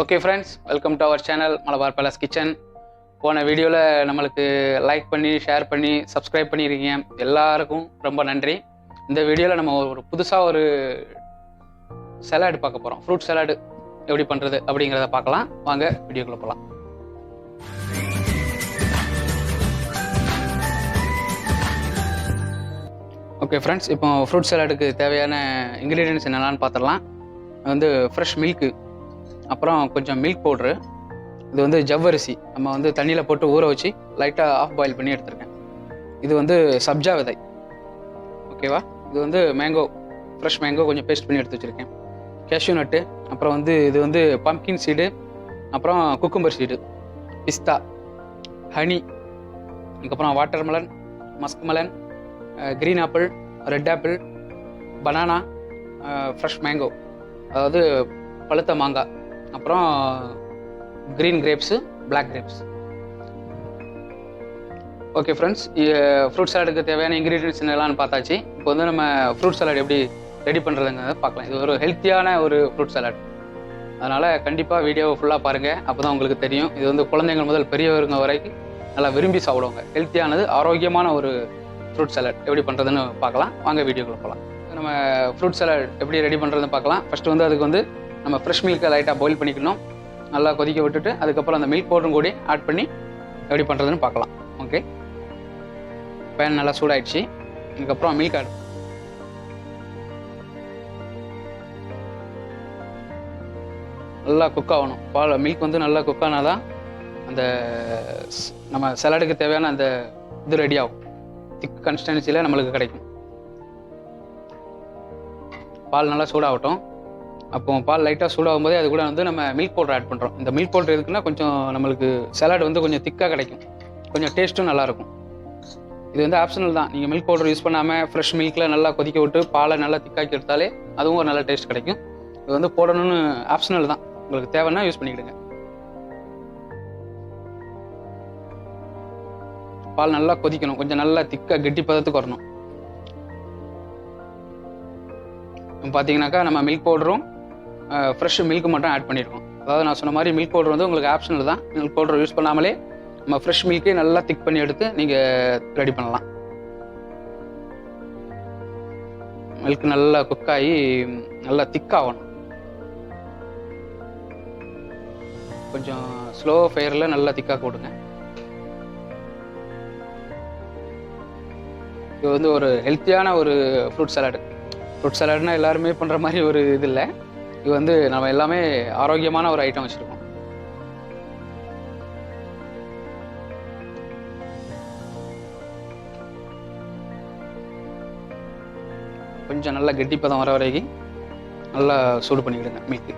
Okay friends, welcome to our channel Malabar Palace Kitchen. போன வீடியோவில் நம்மளுக்கு லைக் பண்ணி ஷேர் பண்ணி சப்ஸ்கிரைப் பண்ணியிருக்கீங்க எல்லாருக்கும் ரொம்ப நன்றி. இந்த வீடியோவில் நம்ம புதுசாக ஒரு சலாடு பார்க்க போகிறோம். ஃப்ரூட் சலாடு எப்படி பண்ணுறது அப்படிங்கிறத பார்க்கலாம். வாங்க வீடியோக்குள்ளே போகலாம். ஓகே ஃப்ரெண்ட்ஸ், இப்போ ஃப்ரூட் சலாடுக்கு தேவையான இன்க்ரீடியன்ட்ஸ் என்னென்னு பார்த்துடலாம். வந்து ஃப்ரெஷ் மில்க்கு, அப்புறம் கொஞ்சம் மில்க் பவுட்ரு, இது வந்து ஜவ்வரிசி நம்ம வந்து தண்ணியில் போட்டு ஊற வச்சு லைட்டாக ஆஃப் பாயில் பண்ணி எடுத்துருக்கேன். இது வந்து சப்ஜா விதை, ஓகேவா. இது வந்து மேங்கோ, ஃப்ரெஷ் மேங்கோ கொஞ்சம் பேஸ்ட் பண்ணி எடுத்து வச்சுருக்கேன். கேஷ்யூ நட்டு, அப்புறம் வந்து இது வந்து பம்ப்கின் சீடு, அப்புறம் குக்கும்பர் சீடு, பிஸ்தா, ஹனி, அதுக்கப்புறம் watermelon, muskmelon, green apple, red apple, banana, fresh mango அதாவது பழுத்த மாங்காய், அப்புறம் green grapes, black grapes. Okay friends, fruit சலாடுக்கு தேவையான இன்க்ரீடியன்ட்ஸ் என்னெல்லாம் பார்த்தாச்சு. இப்போ வந்து நம்ம ஃப்ரூட் சலாட் எப்படி ரெடி பண்ணுறதுங்கிறத பார்க்கலாம். இது ஒரு ஹெல்த்தியான ஒரு ஃப்ரூட் சலாட், அதனால் கண்டிப்பாக வீடியோவை ஃபுல்லாக பாருங்கள். அப்போ தான் உங்களுக்கு தெரியும். இது வந்து குழந்தைங்கள் முதல் பெரியவருங்க வரைக்கும் நல்லா விரும்பி சாப்பிடுவாங்க. ஹெல்த்தியானது, ஆரோக்கியமான ஒரு ஃப்ரூட் சலாட் எப்படி பண்ணுறதுன்னு பார்க்கலாம். வாங்க வீடியோக்குள்ளே போகலாம். நம்ம ஃப்ரூட் சலாட் எப்படி ரெடி பண்ணுறதுன்னு பார்க்கலாம். ஃபஸ்ட்டு வந்து அதுக்கு வந்து நம்ம ஃப்ரெஷ் மில்க்கை லைட்டாக பாயில் பண்ணிக்கணும். நல்லா கொதிக்க விட்டுட்டு அதுக்கப்புறம் அந்த மில்க் பவுடரும் கூட ஆட் பண்ணி எப்படி பண்ணுறதுன்னு பார்க்கலாம். ஓகே, பேன் நல்லா சூடாயிடுச்சு. அதுக்கப்புறம் மில்க் ஆட், நல்லா குக் ஆகணும். மில்க் வந்து நல்லா குக் ஆனால் தான் அந்த நம்ம சலாடுக்கு தேவையான அந்த இது ரெடி ஆகும். திக் கன்சிஸ்டன்சியில் நம்மளுக்கு கிடைக்கும். பால் நல்லா சூடாகட்டும். அப்போ பால் லைட்டாக சூடாகும் போதே அது கூட வந்து நம்ம மில்க் பவுடர் ஆட் பண்ணுறோம். இந்த மில்க் பவுடர் எதுக்குன்னா கொஞ்சம் நம்மளுக்கு சலாட் வந்து கொஞ்சம் திக்காக கிடைக்கும், கொஞ்சம் டேஸ்ட்டும் நல்லாயிருக்கும். இது வந்து ஆப்ஷனல் தான். நீங்கள் மில்க் பவுடர் யூஸ் பண்ணாமல் ஃப்ரெஷ் மில்கில் நல்லா கொதிக்க விட்டு பாலை நல்லா திக்காக்கி எடுத்தாலே அதுவும் ஒரு நல்ல டேஸ்ட் கிடைக்கும். இது வந்து போடணும்னு ஆப்ஷனல் தான், உங்களுக்கு தேவைன்னா யூஸ் பண்ணிக்கிடுங்க. பால் நல்லா கொதிக்கணும், கொஞ்சம் நல்லா திக்காக கெட்டி பதத்துக்கு வரணும். பார்த்தீங்கன்னாக்கா நம்ம மில்க் பவுடரும் ஃப்ரெஷ் மில்க்கு மட்டும் ஆட் பண்ணியிருக்கோம். அதாவது நான் சொன்ன மாதிரி மில்க் பவுடர் வந்து உங்களுக்கு ஆப்ஷனல் தான். மில்க் பவுடர் யூஸ் பண்ணாமலே நம்ம ஃப்ரெஷ் மில்க்கே நல்லா திக் பண்ணி எடுத்து நீங்கள் ரெடி பண்ணலாம். மில்க் நல்லா குக்காகி நல்லா திக்காகணும். கொஞ்சம் ஸ்லோ ஃபயரில் நல்லா திக்காக கொடுங்க. இது வந்து ஒரு ஹெல்த்தியான ஒரு ஃப்ரூட் சலாடு. ஃப்ரூட் சலாட்னா எல்லாருமே பண்ணுற மாதிரி ஒரு இது இல்லை. இது வந்து நம்ம எல்லாமே ஆரோக்கியமான ஒரு ஐட்டம் வச்சுருக்கோம். கொஞ்சம் நல்லா கெட்டிப்பதம் வர வரைக்கும் நல்லா சூடு பண்ணிவிடுங்க மில்க்கு.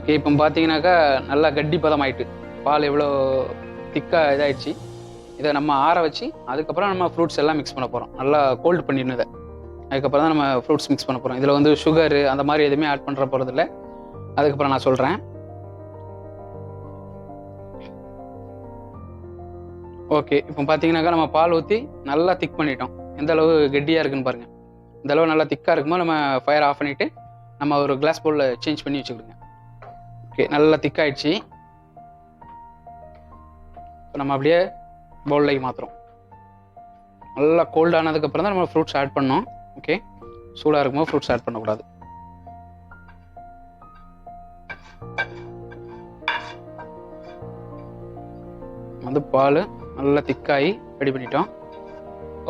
ஓகே, இப்போ பார்த்தீங்கன்னாக்கா நல்லா கெட்டிப்பதம் ஆயிட்டு. பால் எவ்வளோ திக்காக இதாகிடுச்சு. இதை நம்ம ஆற வச்சு அதுக்கப்புறம் நம்ம ஃப்ரூட்ஸ் எல்லாம் மிக்ஸ் பண்ண போகிறோம். நல்லா கோல்டு பண்ணிடணும் இதை. அதுக்கப்புறம் தான் நம்ம ஃப்ரூட்ஸ் மிக்ஸ் பண்ண போகிறோம். இதில் வந்து சுகரு அந்த மாதிரி எதுவுமே ஆட் பண்ணுற போகிறதில்ல. அதுக்கப்புறம் நான் சொல்கிறேன். ஓகே, இப்போ பார்த்தீங்கன்னாக்கா நம்ம பால் ஊற்றி நல்லா திக் பண்ணிட்டோம். எந்த அளவு கெட்டியாக இருக்குன்னு பாருங்கள். இந்த அளவு நல்லா திக்காக இருக்கும்போது நம்ம ஃபயர் ஆஃப் பண்ணிவிட்டு நம்ம ஒரு கிளாஸ் பவுலில் சேஞ்ச் பண்ணி வச்சுக்கிடுங்க. ஓகே, நல்லா திக்காயிடுச்சு. இப்போ நம்ம அப்படியே பவுல்லைக்கு மாற்றுறோம். நல்லா கோல்ட் ஆனதுக்கப்புறம் தான் நம்ம ஃப்ரூட்ஸ் ஆட் பண்ணோம். ஓகே, சூடாக இருக்கும்போது ஃப்ரூட்ஸ் ஆட் பண்ணக்கூடாது. வந்து பால் நல்லா திக்காகி ரெடி பண்ணிட்டோம்.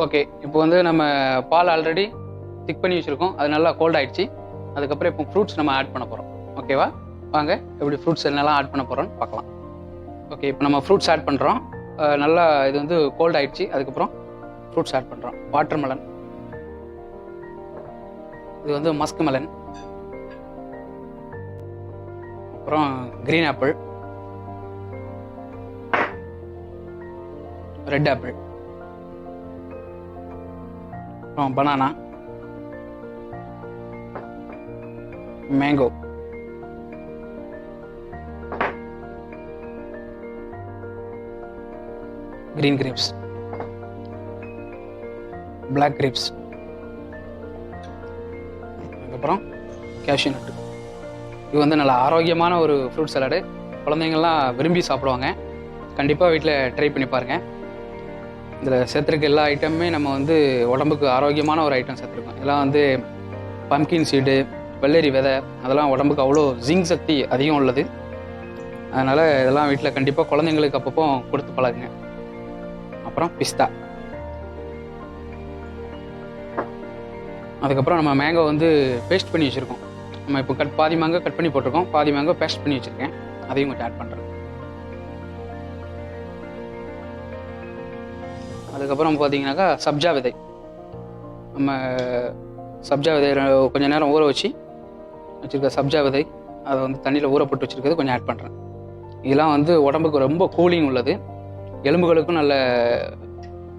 ஓகே, இப்போ வந்து நம்ம பால் ஆல்ரெடி திக் பண்ணி வச்சுருக்கோம். அது நல்லா கோல்ட் ஆகிடுச்சு. அதுக்கப்புறம் இப்போ ஃப்ரூட்ஸ் நம்ம ஆட் பண்ண போகிறோம். ஓகேவா, வாங்க எப்படி ஃப்ரூட்ஸ் என்னெல்லாம் ஆட் பண்ண போகிறோன்னு பார்க்கலாம். ஓகே, இப்போ நம்ம ஃப்ரூட்ஸ் ஆட் பண்ணுறோம். நல்லா இது வந்து கோல்ட் ஆயிடுச்சு. அதுக்கப்புறம் ஃப்ரூட்ஸ் ஆட் பண்ணுறோம். வாட்டர்மெலன், இது வந்து மஸ்க்மெலன், அப்புறம் க்ரீன் ஆப்பிள், ரெட் ஆப்பிள், அப்புறம் banana, mango, green grapes, black grapes, அப்புறம் கேஷ்யூ நட்டு. இது வந்து நல்ல ஆரோக்கியமான ஒரு ஃப்ரூட் சலாடு. குழந்தைங்கள்லாம் விரும்பி சாப்பிடுவாங்க. கண்டிப்பாக வீட்டில் ட்ரை பண்ணி பாருங்கள். இதில் சேர்த்துருக்க எல்லா ஐட்டமுமே நம்ம வந்து உடம்புக்கு ஆரோக்கியமான ஒரு ஐட்டம் சேர்த்துருக்கோம். இதெல்லாம் வந்து பம்கின் சீடு, வெள்ளரி விதை, அதெல்லாம் உடம்புக்கு அவ்வளோ ஜிங்க் சக்தி அதிகம் உள்ளது. அதனால் இதெல்லாம் வீட்டில் கண்டிப்பாக குழந்தைங்களுக்கு அப்பப்போ கொடுத்து பழகுங்க. அப்புறம் பிஸ்தா. அதுக்கப்புறம் நம்ம மேங்கோ வந்து பேஸ்ட் பண்ணி வச்சுருக்கோம். நம்ம இப்போ பாதி மேங்கோ கட் பண்ணி போட்டிருக்கோம், பாதி மேங்கோ பேஸ்ட் பண்ணி வச்சுருக்கேன். அதையும் கொஞ்சம் ஆட் பண்ணுறேன். அதுக்கப்புறம் பார்த்தீங்கன்னாக்கா சப்ஜா விதை. நம்ம சப்ஜா விதை கொஞ்சம் நேரம் ஊற வச்சுருக்க சப்ஜா விதை, அதை வந்து தண்ணியில் ஊற போட்டு வச்சுருக்கிறது கொஞ்சம் ஆட் பண்ணுறேன். இதெல்லாம் வந்து உடம்புக்கு ரொம்ப கூலிங் உள்ளது, எலும்புகளுக்கும் நல்ல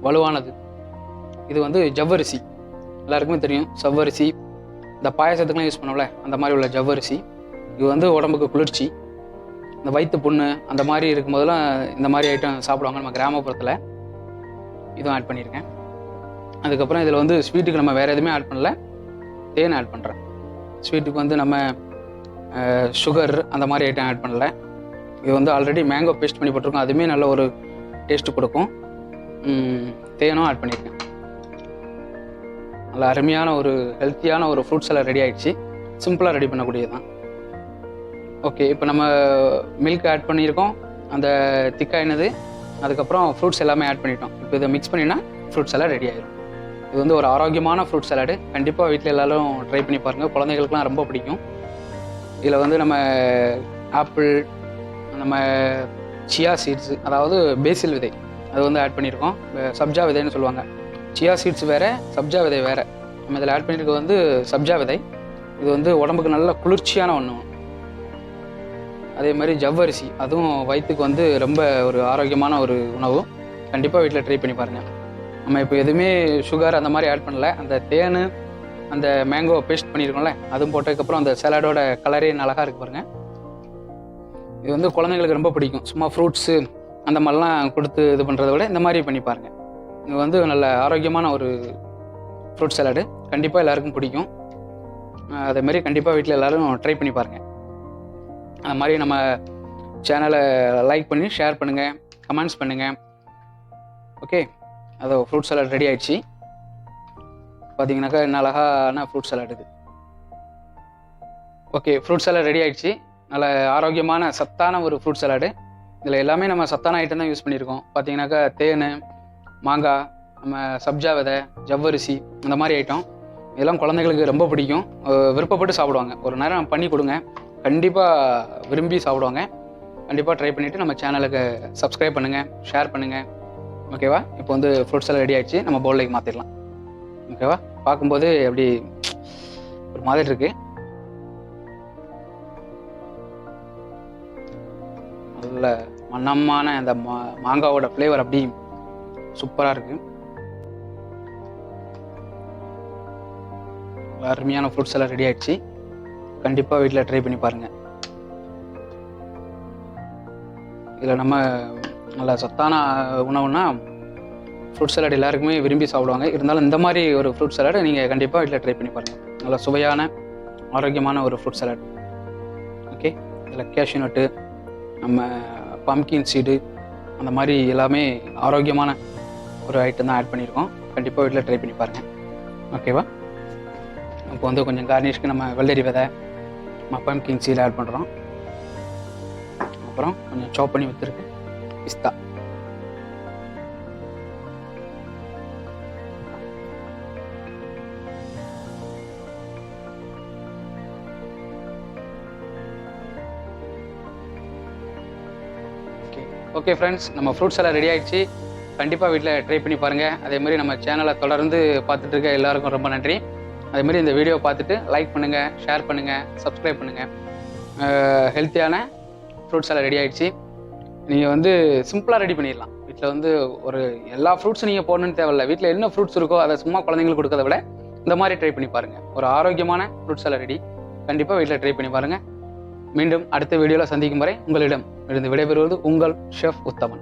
வலுவானது. இது வந்து ஜவ்வரிசி, எல்லாருக்குமே தெரியும். ஜவ்வரிசி இந்த பாயசத்துக்குலாம் யூஸ் பண்ணோம்ல, அந்த மாதிரி உள்ள ஜவ்வரிசி. இது வந்து உடம்புக்கு குளிர்ச்சி. இந்த வயிற்று புண்ணு அந்த மாதிரி இருக்கும்போதெல்லாம் இந்த மாதிரி ஐட்டம் சாப்பிடுவாங்க நம்ம கிராமப்புறத்தில். இதுவும் ஆட் பண்ணியிருக்கேன். அதுக்கப்புறம் இதில் வந்து ஸ்வீட்டுக்கு நம்ம வேறு எதுவுமே ஆட் பண்ணல, தேன் ஆட் பண்ணுறேன். ஸ்வீட்டுக்கு வந்து நம்ம சுகர் அந்த மாதிரி ஐட்டம் ஆட் பண்ணல. இது வந்து ஆல்ரெடி மேங்கோ பேஸ்ட் பண்ணி போட்டிருக்கோம், அதுவுமே நல்ல ஒரு டேஸ்ட்டு கொடுக்கும். தேனும் ஆட் பண்ணியிருக்கேன். நல்ல அருமையான ஒரு ஹெல்த்தியான ஒரு ஃப்ரூட்ஸ் எல்லாம் ரெடி ஆகிடுச்சு. சிம்பிளாக ரெடி பண்ணக்கூடியது தான். ஓகே, இப்போ நம்ம மில்க் ஆட் பண்ணியிருக்கோம், அந்த திக்காயினது. அதுக்கப்புறம் ஃப்ரூட்ஸ் எல்லாமே ஆட் பண்ணிட்டோம். இப்போ இதை மிக்ஸ் பண்ணினா ஃப்ரூட்ஸ் எல்லாம் ரெடி ஆகிடும். இது வந்து ஒரு ஆரோக்கியமான ஃப்ரூட் சலாடு. கண்டிப்பாக வீட்டில் எல்லோரும் ட்ரை பண்ணி பாருங்கள். குழந்தைகளுக்குலாம் ரொம்ப பிடிக்கும். இதில் வந்து நம்ம ஆப்பிள், நம்ம சியா சீட்ஸு, அதாவது பேசில் விதை, அது வந்து ஆட் பண்ணியிருக்கோம். சப்ஜா விதைன்னு சொல்லுவாங்க. சியா சீட்ஸ் வேறு, சப்ஜா விதை வேறு. நம்ம இதில் ஆட் பண்ணியிருக்க வந்து சப்ஜா விதை. இது வந்து உடம்புக்கு நல்ல குளிர்ச்சியான ஒன்று. அதே மாதிரி ஜவ்வரிசி, அதுவும் வயிற்றுக்கு வந்து ரொம்ப ஒரு ஆரோக்கியமான ஒரு உணவு. கண்டிப்பாக வீட்டில் ட்ரை பண்ணி பாருங்கள். நம்ம இப்போ எதுவுமே சுகர் அந்த மாதிரி ஆட் பண்ணல. அந்த தேன், அந்த மேங்கோ பேஸ்ட் பண்ணியிருக்கோம்ல, அதுவும் போட்டதுக்கப்புறம் அந்த சலாடோட கலரே அழகாக இருக்கு பாருங்கள். இது வந்து குழந்தைங்களுக்கு ரொம்ப பிடிக்கும். சும்மா ஃப்ரூட்ஸு அந்த மாதிரிலாம் கொடுத்து இது பண்ணுறத விட இந்த மாதிரி பண்ணி பாருங்கள். இது வந்து நல்ல ஆரோக்கியமான ஒரு ஃப்ரூட் சலாடு. கண்டிப்பாக எல்லாருக்கும் பிடிக்கும். அதேமாதிரி கண்டிப்பாக வீட்டில் எல்லோரும் ட்ரை பண்ணி பாருங்கள். அது மாதிரி நம்ம சேனலை லைக் பண்ணி ஷேர் பண்ணுங்கள், கமெண்ட்ஸ் பண்ணுங்கள். ஓகே, அது ஃப்ரூட் சலாட் ரெடி ஆகிடுச்சு. பார்த்தீங்கன்னாக்கா என்ன அழகான ஃப்ரூட் சலாட் இது. ஓகே, ஃப்ரூட் சலாட் ரெடி ஆகிடுச்சு. நல்ல ஆரோக்கியமான சத்தான ஒரு ஃப்ரூட் சலாடு. இதில் எல்லாமே நம்ம சத்தான ஐட்டம் தான் யூஸ் பண்ணியிருக்கோம். பார்த்தீங்கன்னாக்கா தேன், மாங்காய், நம்ம சப்ஜா விதை, ஜவ்வரிசி, அந்த மாதிரி ஐட்டம். இதெல்லாம் குழந்தைங்களுக்கு ரொம்ப பிடிக்கும், விருப்பப்பட்டு சாப்பிடுவாங்க. ஒரு நேரம் பண்ணி கொடுங்க, கண்டிப்பாக விரும்பி சாப்பிடுவாங்க. கண்டிப்பாக ட்ரை பண்ணிவிட்டு நம்ம சேனலுக்கு சப்ஸ்கிரைப் பண்ணுங்கள், ஷேர் பண்ணுங்கள். ஓகேவா? இப்போ வந்து ஃப்ரூட்ஸ் எல்லாம் ரெடி ஆகிடுச்சு. நம்ம பவுலுக்கு மாற்றிடலாம். ஓகேவா? பார்க்கும்போது அப்படி ஒரு மாதிரி இருக்குது. நல்ல மணமான அந்த மாங்காவோட ஃப்ளேவர் அப்படி சூப்பராக இருக்குது. அருமையான ஃப்ரூட்ஸ் எல்லாம் ரெடி ஆகிடுச்சு. கண்டிப்பாக வீட்டில் ட்ரை பண்ணி பாருங்கள். இதில் நம்ம நல்ல சத்தான உணவுனா ஃப்ரூட் சலாட் எல்லாருக்குமே விரும்பி சாப்பிடுவாங்க. இருந்தாலும் இந்த மாதிரி ஒரு ஃப்ரூட் சலாட் நீங்கள் கண்டிப்பாக வீட்டில் ட்ரை பண்ணி பாருங்கள். நல்ல சுவையான ஆரோக்கியமான ஒரு ஃப்ரூட் சலாட். ஓகே, இதில் கேஷ்யூ நட்டு, நம்ம பம்கின் சீடு, அந்த மாதிரி எல்லாமே ஆரோக்கியமான ஒரு ஐட்டம் தான் ஆட் பண்ணியிருக்கோம். கண்டிப்பாக வீட்டில் ட்ரை பண்ணி பாருங்கள். ஓகேவா? இப்போ வந்து கொஞ்சம் கார்னிஷ்க்கு நம்ம வெள்ளரி விதை, நம்ம பம்கின் சீடு ஆட் பண்ணுறோம். அப்புறம் கொஞ்சம் சாப் பண்ணி வச்சுருக்கு பிஸ்தா. ஓகே ஃப்ரெண்ட்ஸ், நம்ம ஃப்ரூட்ஸ் எல்லாம் ரெடி ஆகிடுச்சு. கண்டிப்பாக வீட்டில் ட்ரை பண்ணி பாருங்கள். அதேமாதிரி நம்ம சேனலை தொடர்ந்து பார்த்துட்டு இருக்க எல்லாருக்கும் ரொம்ப நன்றி. அதேமாதிரி இந்த வீடியோ பார்த்துட்டு லைக் பண்ணுங்கள், ஷேர் பண்ணுங்கள், சப்ஸ்கிரைப் பண்ணுங்கள். ஹெல்த்தியான ஃப்ரூட்ஸ் எல்லாம் ரெடி ஆகிடுச்சு. நீங்கள் வந்து சிம்பிளாக ரெடி பண்ணிடலாம். வீட்டில் வந்து ஒரு எல்லா ஃப்ரூட்ஸும் நீங்கள் போடணுன்னு தேவையில்லை. வீட்டில் என்ன ஃப்ரூட்ஸ் இருக்கோ அதை சும்மா குழந்தைங்களுக்கு கொடுக்கறத விட இந்த மாதிரி ட்ரை பண்ணி பாருங்கள். ஒரு ஆரோக்கியமான ஃப்ரூட்ஸ் எல்லாம் ரெடி. கண்டிப்பாக வீட்டில் ட்ரை பண்ணி பாருங்கள். மீண்டும் அடுத்த வீடியோவில் சந்திக்கும் வரை உங்களிடம் இருந்து விடைபெறுவது உங்கள் ஷெஃப் உத்தமன்.